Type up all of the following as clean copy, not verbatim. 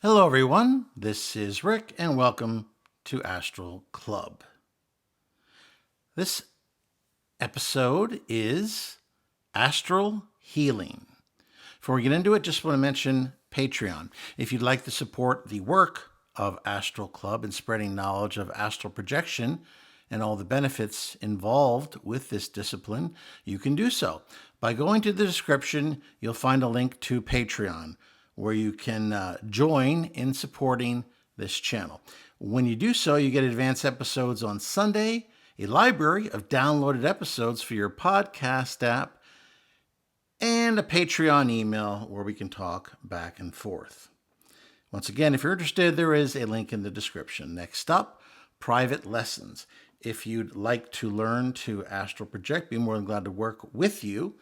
Hello, everyone. This is Rick, and welcome to Astral Club. This episode is Astral Healing. Before we get into it, just want to mention Patreon. If you'd like to support the work of Astral Club and spreading knowledge of astral projection and all the benefits involved with this discipline, you can do so. By going to the description, you'll find a link to Patreon, where you can join in supporting this channel. When you do so, you get advanced episodes on Sunday, a library of downloaded episodes for your podcast app, and a Patreon email where we can talk back and forth. Once again, if you're interested, there is a link in the description. Next up, private lessons. If you'd like to learn to astral project, be more than glad to work with you.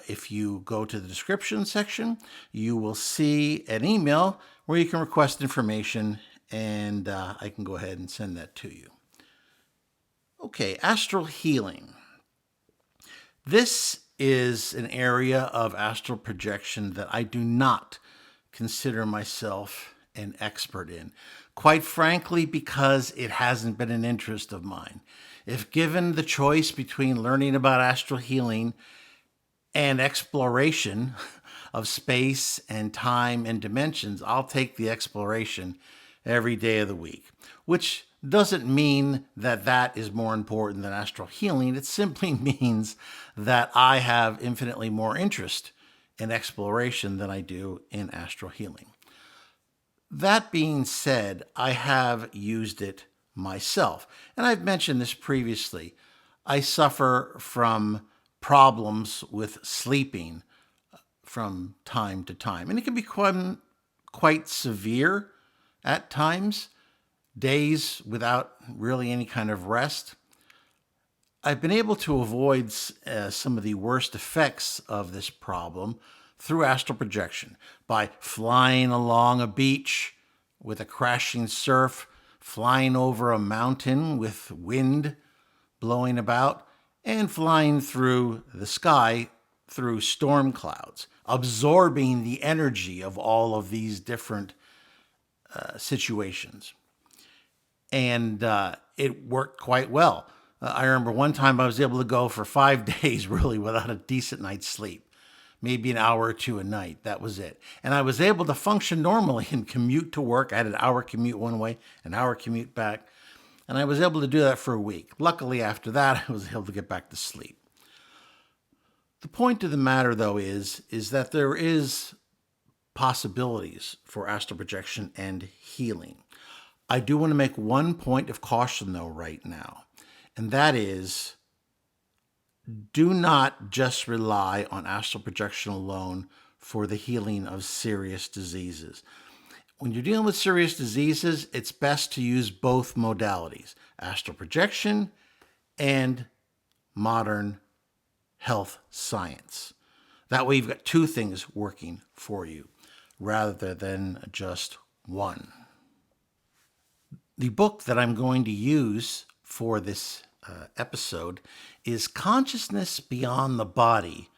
If you go to the description section, you will see an email where you can request information, and I can go ahead and send that to you. Okay, astral healing. This is an area of astral projection that I do not consider myself an expert in. Quite frankly, because it hasn't been an interest of mine. If given the choice between learning about astral healing and exploration of space and time and dimensions, I'll take the exploration every day of the week, which doesn't mean that that is more important than astral healing. It simply means that I have infinitely more interest in exploration than I do in astral healing. That being said, I have used it myself, and I've mentioned this previously. I suffer from problems with sleeping from time to time. And it can be quite severe at times, days without really any kind of rest. I've been able to avoid some of the worst effects of this problem through astral projection by flying along a beach with a crashing surf, flying over a mountain with wind blowing about, and flying through the sky through storm clouds, absorbing the energy of all of these different situations. And it worked quite well. I remember one time I was able to go for 5 days really without a decent night's sleep, maybe an hour or two a night. That was it. And I was able to function normally and commute to work. I had an hour commute one way, an hour commute back. And I was able to do that for a week. Luckily, after that, I was able to get back to sleep. The point of the matter, though, is that there is possibilities for astral projection and healing. I do want to make one point of caution, though, right now, and that is, do not just rely on astral projection alone for the healing of serious diseases. When you're dealing with serious diseases, it's best to use both modalities, astral projection and modern health science. That way you've got two things working for you rather than just one. The book that I'm going to use for this episode is Consciousness Beyond the Body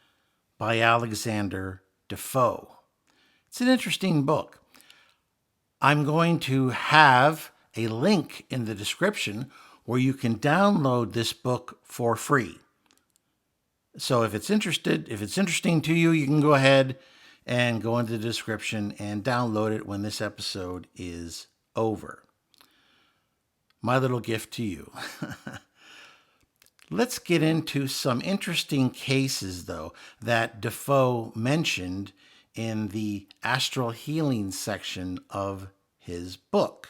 by Alexander Defoe. It's an interesting book. I'm going to have a link in the description where you can download this book for free. So if it's interesting to you, you can go ahead and go into the description and download it when this episode is over. My little gift to you. Let's get into some interesting cases, though, that Defoe mentioned in the Astral Healing section of his book.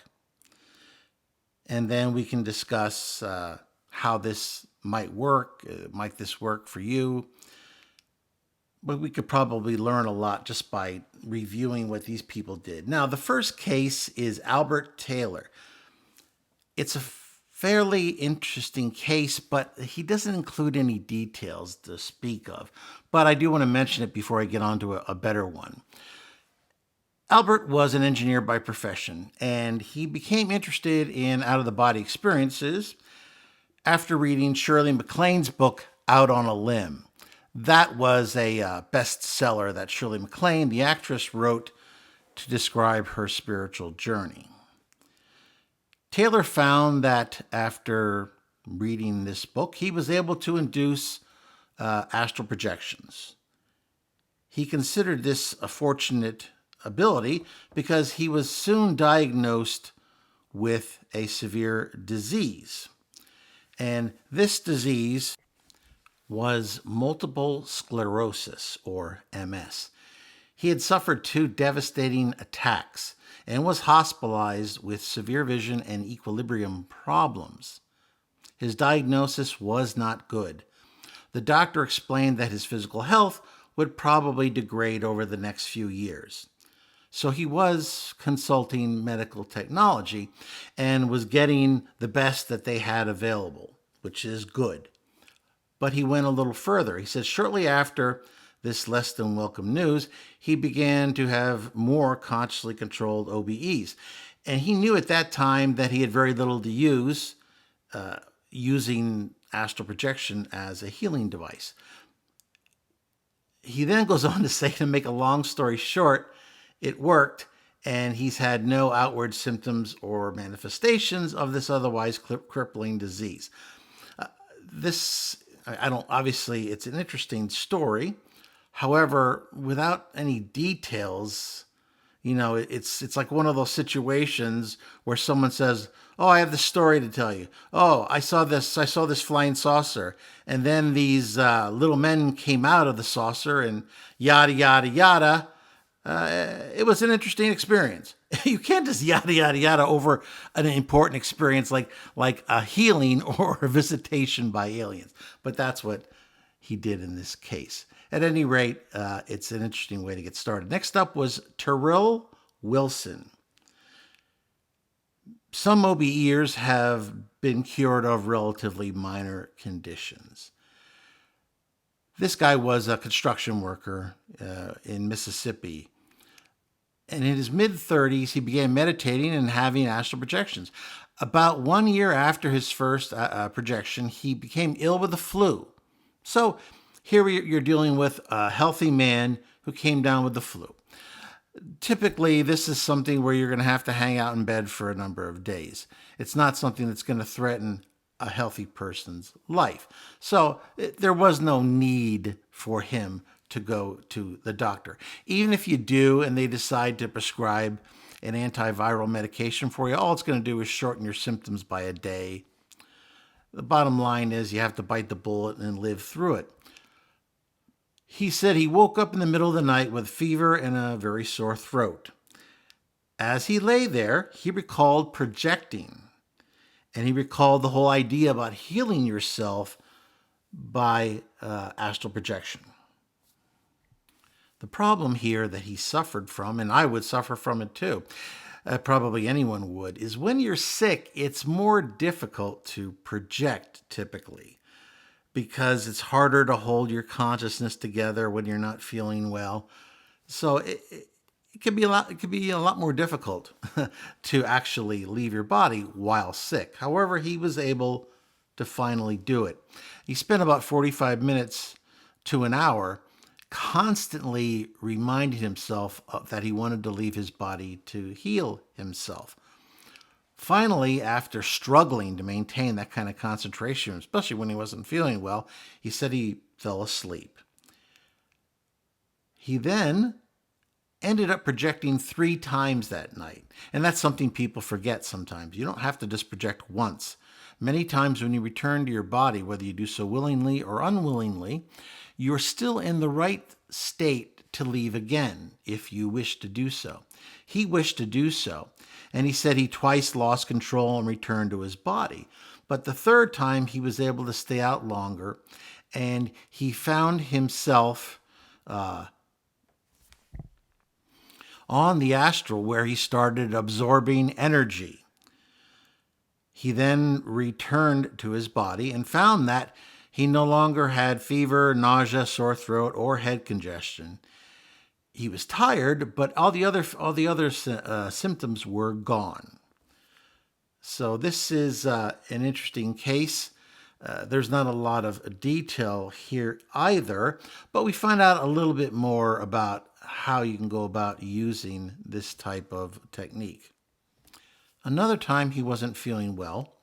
And then we can discuss how this might work. Might this work for you? But we could probably learn a lot just by reviewing what these people did. Now, the first case is Albert Taylor. It's a fairly interesting case, but he doesn't include any details to speak of. But I do want to mention it before I get on to a better one. Albert was an engineer by profession, and he became interested in out-of-the-body experiences after reading Shirley MacLaine's book, Out on a Limb. That was a bestseller that Shirley MacLaine, the actress, wrote to describe her spiritual journey. Taylor found that after reading this book, he was able to induce astral projections. He considered this a fortunate ability because he was soon diagnosed with a severe disease. And this disease was multiple sclerosis, or MS. He had suffered 2 devastating attacks and was hospitalized with severe vision and equilibrium problems. His diagnosis was not good. The doctor explained that his physical health would probably degrade over the next few years. So he was consulting medical technology and was getting the best that they had available, which is good. But he went a little further. He said shortly after this less than welcome news, he began to have more consciously controlled OBEs. And he knew at that time that he had very little to use, using astral projection as a healing device. He then goes on to say, to make a long story short, it worked, and he's had no outward symptoms or manifestations of this otherwise crippling disease. Obviously, it's an interesting story. However, without any details, it's like one of those situations where someone says, "Oh, I have this story to tell you. Oh, I saw this flying saucer, and then these little men came out of the saucer, and yada yada yada." It was an interesting experience. You can't just yada yada yada over an important experience like a healing or a visitation by aliens. But that's what he did in this case. At any rate, it's an interesting way to get started. Next up was Terrell Wilson. Some OBEers have been cured of relatively minor conditions. This guy was a construction worker in Mississippi. And in his mid-30s, he began meditating and having astral projections. About 1 year after his first projection, he became ill with the flu. So here you're dealing with a healthy man who came down with the flu. Typically, this is something where you're going to have to hang out in bed for a number of days. It's not something that's going to threaten a healthy person's life. So there was no need for him to go to the doctor. Even if you do and they decide to prescribe an antiviral medication for you, all it's going to do is shorten your symptoms by a day. The bottom line is you have to bite the bullet and live through it. He said he woke up in the middle of the night with fever and a very sore throat. As he lay there, he recalled projecting. And he recalled the whole idea about healing yourself by astral projection. The problem here that he suffered from, and I would suffer from it too, probably anyone would, is when you're sick, it's more difficult to project typically because it's harder to hold your consciousness together when you're not feeling well. So it can be a lot more difficult to actually leave your body while sick. However, he was able to finally do it. He spent about 45 minutes to an hour constantly reminding himself that he wanted to leave his body to heal himself. Finally, after struggling to maintain that kind of concentration, especially when he wasn't feeling well, he said he fell asleep. He then ended up projecting 3 times that night. And that's something people forget sometimes. You don't have to just project once. Many times when you return to your body, whether you do so willingly or unwillingly, you're still in the right state to leave again if you wish to do so. He wished to do so, and he said he twice lost control and returned to his body. But the 3rd time he was able to stay out longer, and he found himself on the astral where he started absorbing energy. He then returned to his body and found that he no longer had fever, nausea, sore throat, or head congestion. He was tired, but all the other symptoms were gone. So this is an interesting case. There's not a lot of detail here either, but we find out a little bit more about how you can go about using this type of technique. Another time he wasn't feeling well,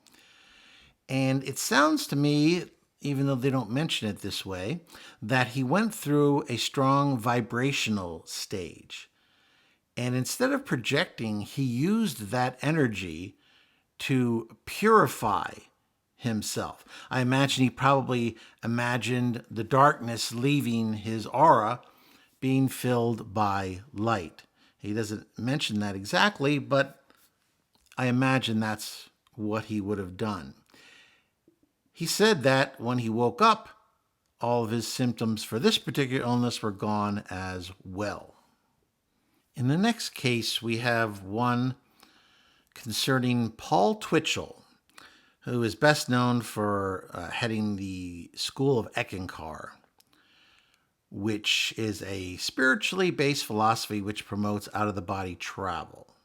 and it sounds to me, even though they don't mention it this way, that he went through a strong vibrational stage. And instead of projecting, he used that energy to purify himself. I imagine he probably imagined the darkness leaving his aura, being filled by light. He doesn't mention that exactly, but I imagine that's what he would have done. He said that when he woke up, all of his symptoms for this particular illness were gone as well. In the next case, we have one concerning Paul Twitchell, who is best known for heading the School of Eckankar, which is a spiritually based philosophy which promotes out-of-the-body travel.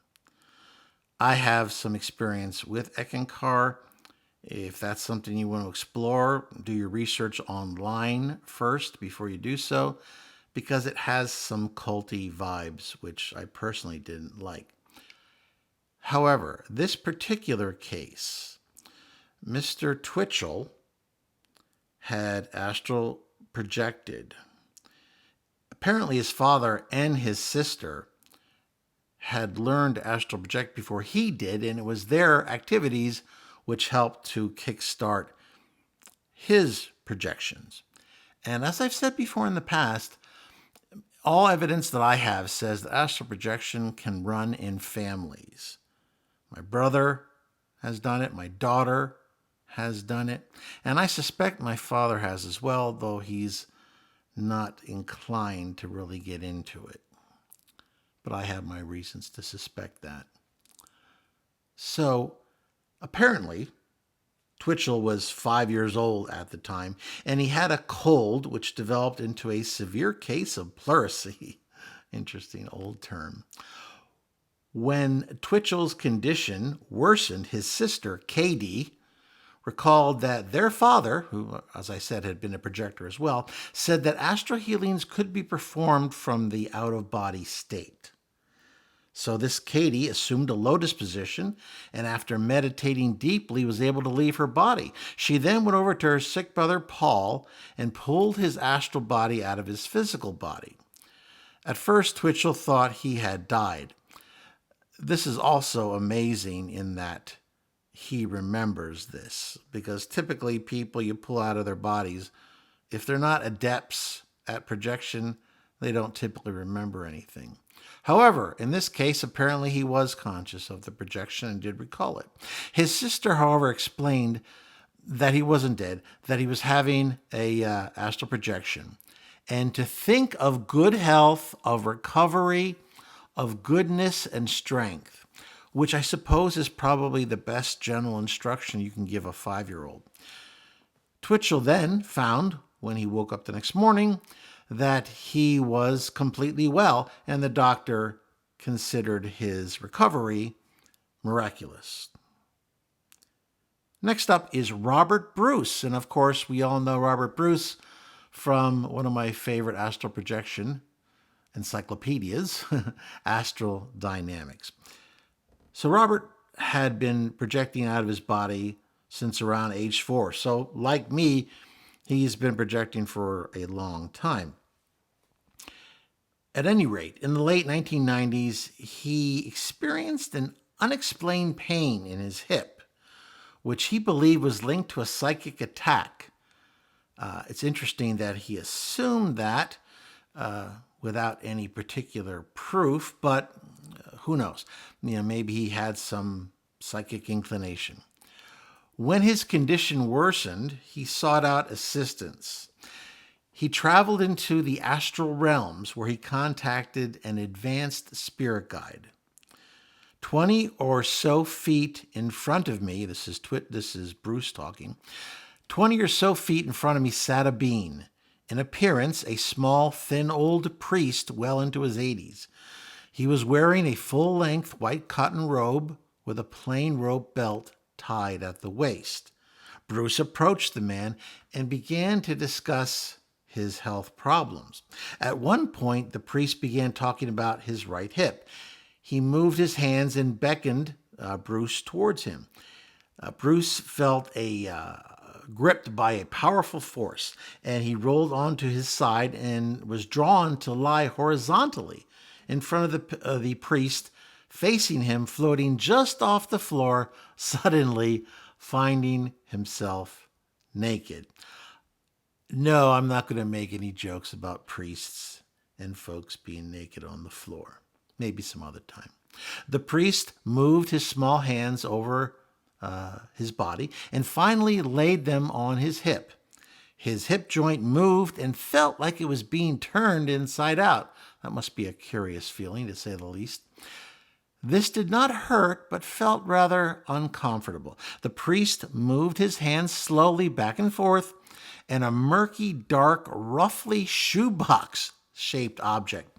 I have some experience with Eckankar. If that's something you want to explore, do your research online first before you do so, because it has some culty vibes, which I personally didn't like. However, this particular case, Mr. Twitchell had astral projected. Apparently his father and his sister had learned to astral project before he did, and it was their activities which helped to kickstart his projections. And as I've said before in the past, all evidence that I have says that astral projection can run in families. My brother has done it. My daughter has done it. And I suspect my father has as well, though he's not inclined to really get into it. But I have my reasons to suspect that. So, apparently, Twitchell was 5 years old at the time, and he had a cold which developed into a severe case of pleurisy. Interesting old term. When Twitchell's condition worsened, his sister, Katie, recalled that their father, who, as I said, had been a projector as well, said that astral healings could be performed from the out-of-body state. So this Katie assumed a lotus position, and after meditating deeply was able to leave her body. She then went over to her sick brother Paul and pulled his astral body out of his physical body. At first, Twitchell thought he had died. This is also amazing in that he remembers this, because typically people you pull out of their bodies, if they're not adepts at projection, they don't typically remember anything. However, in this case, apparently he was conscious of the projection and did recall it. His sister, however, explained that he wasn't dead, that he was having a astral projection, and to think of good health, of recovery, of goodness and strength, which I suppose is probably the best general instruction you can give a 5-year-old. Twitchell then found, when he woke up the next morning, that he was completely well, and the doctor considered his recovery miraculous. Next up is Robert Bruce, and of course we all know Robert Bruce from one of my favorite astral projection encyclopedias, Astral Dynamics. So Robert had been projecting out of his body since around age 4. So like me, he's been projecting for a long time. At any rate, in the late 1990s, he experienced an unexplained pain in his hip, which he believed was linked to a psychic attack. It's interesting that he assumed that without any particular proof, but who knows? Maybe he had some psychic inclination. When his condition worsened, he sought out assistance. He traveled into the astral realms where he contacted an advanced spirit guide. 20 or so feet in front of me, this is Bruce talking, 20 or so feet in front of me sat a being. In appearance, a small, thin old priest well into his 80s. He was wearing a full-length white cotton robe with a plain rope belt tied at the waist. Bruce approached the man and began to discuss his health problems. At one point, the priest began talking about his right hip. He moved his hands and beckoned Bruce towards him. Bruce felt gripped by a powerful force, and he rolled onto his side and was drawn to lie horizontally in front of the priest, facing him, floating just off the floor, suddenly finding himself naked. No, I'm not going to make any jokes about priests and folks being naked on the floor. Maybe some other time. The priest moved his small hands over his body and finally laid them on his hip. His hip joint moved and felt like it was being turned inside out. That must be a curious feeling, to say the least. This did not hurt, but felt rather uncomfortable. The priest moved his hands slowly back and forth, and a murky, dark, roughly shoebox-shaped object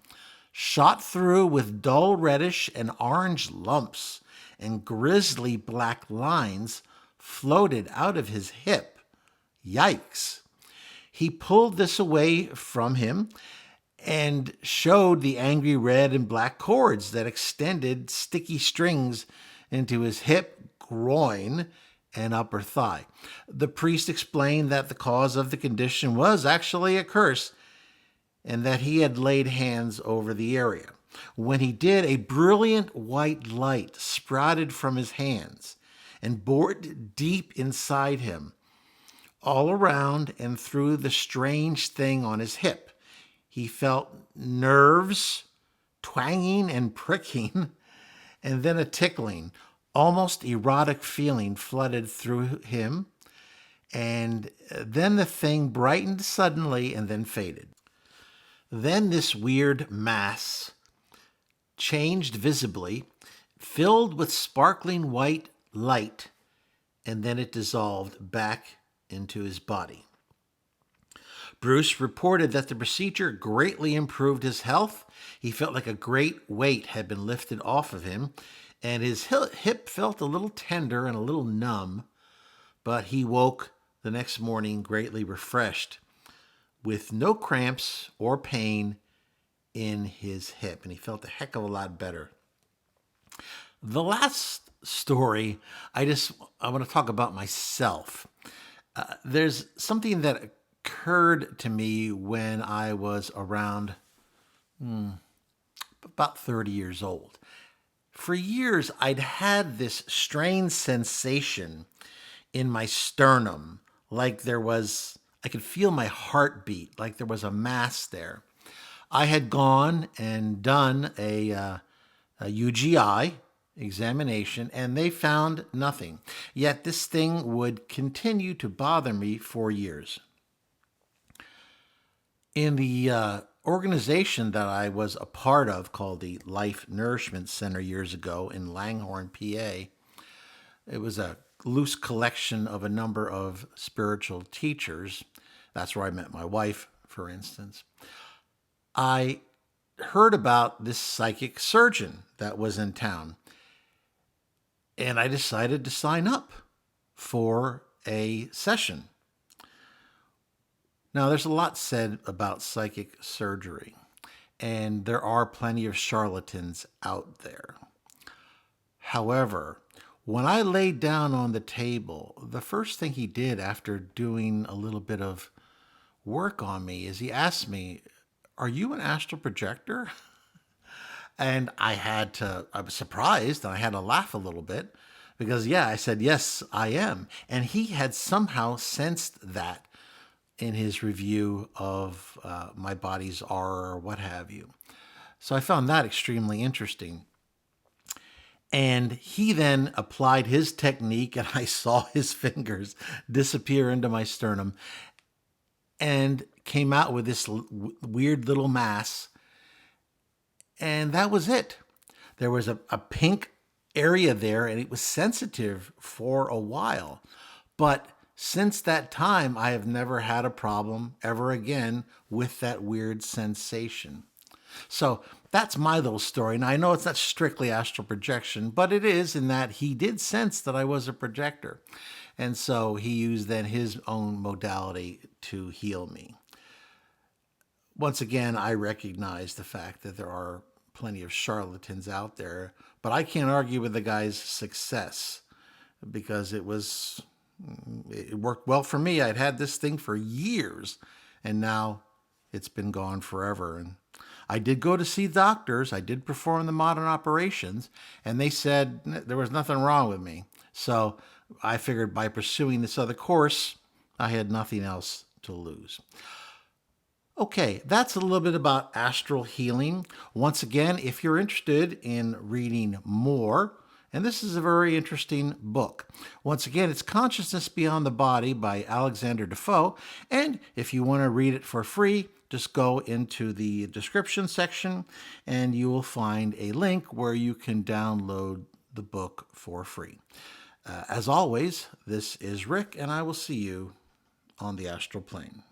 shot through with dull reddish and orange lumps, and grisly black lines floated out of his hip. Yikes. He pulled this away from him and showed the angry red and black cords that extended sticky strings into his hip, groin, and upper thigh. The priest explained that the cause of the condition was actually a curse and that he had laid hands over the area. When he did, a brilliant white light sprouted from his hands and bored deep inside him, all around and through the strange thing on his hip. He felt nerves twanging and pricking, and then a tickling, almost erotic feeling flooded through him, and then the thing brightened suddenly and then faded. Then this weird mass changed visibly, filled with sparkling white light, and then it dissolved back into his body. Bruce reported that the procedure greatly improved his health. He felt like a great weight had been lifted off of him, and his hip felt a little tender and a little numb, but he woke the next morning greatly refreshed, with no cramps or pain in his hip, and he felt a heck of a lot better. The last story, I want to talk about myself. There's something that occurred to me when I was around about 30 years old. For years, I'd had this strange sensation in my sternum, like I could feel my heartbeat, like there was a mass there. I had gone and done a UGI examination, and they found nothing. Yet this thing would continue to bother me for years. In the organization that I was a part of, called the Life Nourishment Center years ago in Langhorne, PA, it was a loose collection of a number of spiritual teachers. That's where I met my wife, for instance. I heard about this psychic surgeon that was in town, and I decided to sign up for a session. Now, there's a lot said about psychic surgery, and there are plenty of charlatans out there. However, when I laid down on the table, the first thing he did after doing a little bit of work on me is he asked me, "Are you an astral projector?" And I was surprised, and I had to laugh a little bit because, I said, "Yes, I am." And he had somehow sensed that in his review of my body's aura or what have you. So I found that extremely interesting. And he then applied his technique, and I saw his fingers disappear into my sternum and came out with this weird little mass. And that was it. There was a pink area there, and it was sensitive for a while. But since that time, I have never had a problem ever again with that weird sensation. So that's my little story. Now, I know it's not strictly astral projection, but it is in that he did sense that I was a projector. And so he used then his own modality to heal me. Once again, I recognize the fact that there are plenty of charlatans out there, but I can't argue with the guy's success because it worked well for me. I'd had this thing for years, and now it's been gone forever. And I did go to see doctors. I did perform the modern operations, and they said there was nothing wrong with me. So I figured by pursuing this other course, I had nothing else to lose. Okay, that's a little bit about astral healing. Once again, if you're interested in reading more, and this is a very interesting book. Once again, it's Consciousness Beyond the Body by Alexander Defoe. And if you want to read it for free, just go into the description section and you will find a link where you can download the book for free. As always, this is Rick, and I will see you on the astral plane.